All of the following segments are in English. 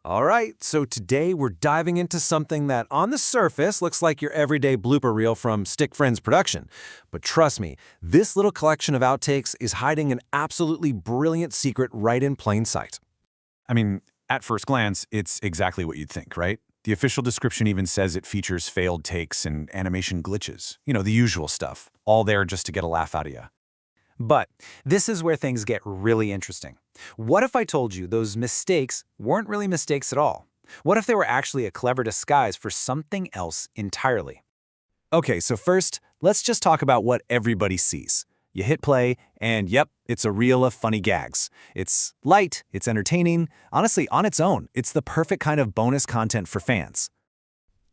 All right, so today we're diving into something that on the surface looks like your everyday blooper reel from Stick Friends production. But trust me, this little collection of outtakes is hiding an absolutely brilliant secret right in plain sight. I mean, at first glance, it's exactly what you'd think, right? The official description even says it features failed takes and animation glitches. You know, the usual stuff. All there just to get a laugh out of you. But this is where things get really interesting. What if I told you those mistakes weren't really mistakes at all? What if they were actually a clever disguise for something else entirely? Okay, so first, let's just talk about what everybody sees. You hit play, and yep, it's a reel of funny gags. It's light, it's entertaining. Honestly, on its own, it's the perfect kind of bonus content for fans.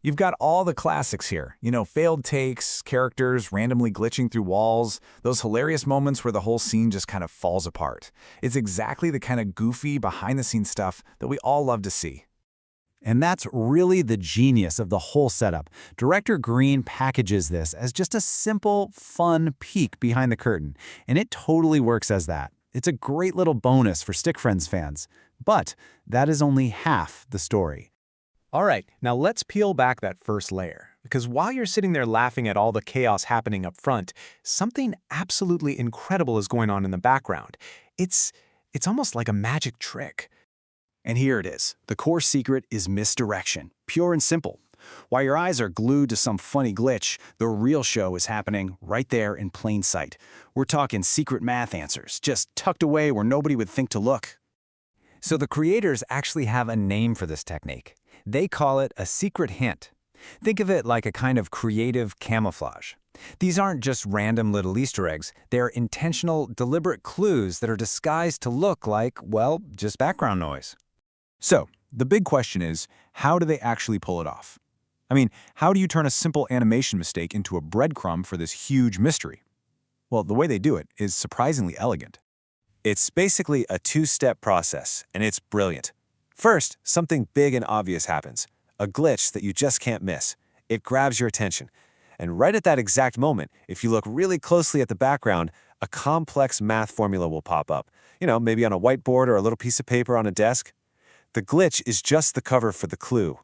You've got all the classics here. You know, failed takes, characters randomly glitching through walls, those hilarious moments where the whole scene just kind of falls apart. It's exactly the kind of goofy, behind-the-scenes stuff that we all love to see. And that's really the genius of the whole setup. Director Green packages this as just a simple, fun peek behind the curtain, and it totally works as that. It's a great little bonus for Stick Friends fans. But that is only half the story. All right, now let's peel back that first layer, because while you're sitting there laughing at all the chaos happening up front, something absolutely incredible is going on in the background. It's almost like a magic trick. And here it is. The core secret is misdirection, pure and simple. While your eyes are glued to some funny glitch, the real show is happening right there in plain sight. We're talking secret math answers, just tucked away where nobody would think to look. So the creators actually have a name for this technique. They call it a secret hint. Think of it like a kind of creative camouflage. These aren't just random little Easter eggs. They're intentional, deliberate clues that are disguised to look like, well, just background noise. So, the big question is, how do they actually pull it off? I mean, how do you turn a simple animation mistake into a breadcrumb for this huge mystery? Well, the way they do it is surprisingly elegant. It's basically a two-step process, and it's brilliant. First, something big and obvious happens, a glitch that you just can't miss. It grabs your attention. And right at that exact moment, if you look really closely at the background, a complex math formula will pop up. You know, maybe on a whiteboard or a little piece of paper on a desk. The glitch is just the cover for the clue.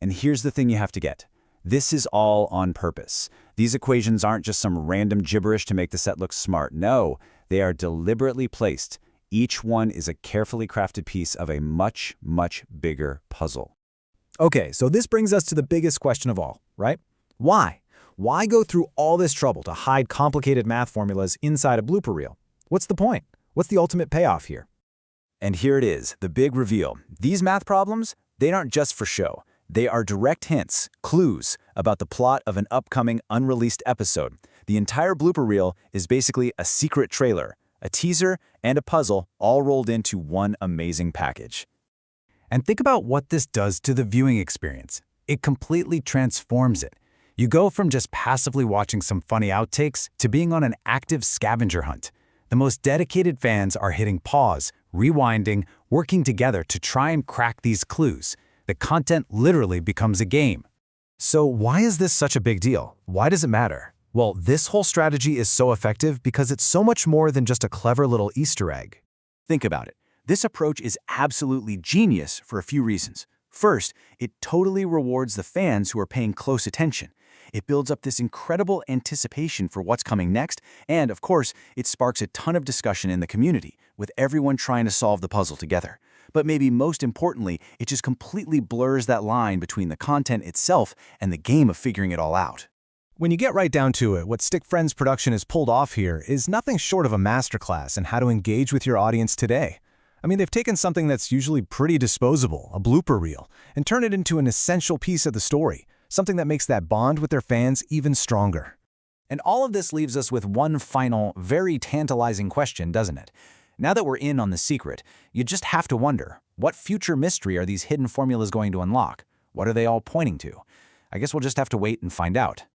And here's the thing you have to get. This is all on purpose. These equations aren't just some random gibberish to make the set look smart. No, they are deliberately placed. Each one is a carefully crafted piece of a much, much bigger puzzle. Okay, so this brings us to the biggest question of all, right? Why? Why go through all this trouble to hide complicated math formulas inside a blooper reel? What's the point? What's the ultimate payoff here? And here it is, the big reveal. These math problems, they aren't just for show. They are direct hints, clues, about the plot of an upcoming unreleased episode. The entire blooper reel is basically a secret trailer, a teaser, and a puzzle all rolled into one amazing package. And think about what this does to the viewing experience. It completely transforms it. You go from just passively watching some funny outtakes to being on an active scavenger hunt. The most dedicated fans are hitting pause, rewinding, working together to try and crack these clues. The content literally becomes a game. So why is this such a big deal? Why does it matter? Well, this whole strategy is so effective because it's so much more than just a clever little Easter egg. Think about it. This approach is absolutely genius for a few reasons. First, it totally rewards the fans who are paying close attention. It builds up this incredible anticipation for what's coming next, and of course, it sparks a ton of discussion in the community, with everyone trying to solve the puzzle together. But maybe most importantly, it just completely blurs that line between the content itself and the game of figuring it all out. When you get right down to it, what Stick Friends production has pulled off here is nothing short of a masterclass in how to engage with your audience today. I mean, they've taken something that's usually pretty disposable, a blooper reel, and turned it into an essential piece of the story, something that makes that bond with their fans even stronger. And all of this leaves us with one final, very tantalizing question, doesn't it? Now that we're in on the secret, you just have to wonder, what future mystery are these hidden formulas going to unlock? What are they all pointing to? I guess we'll just have to wait and find out.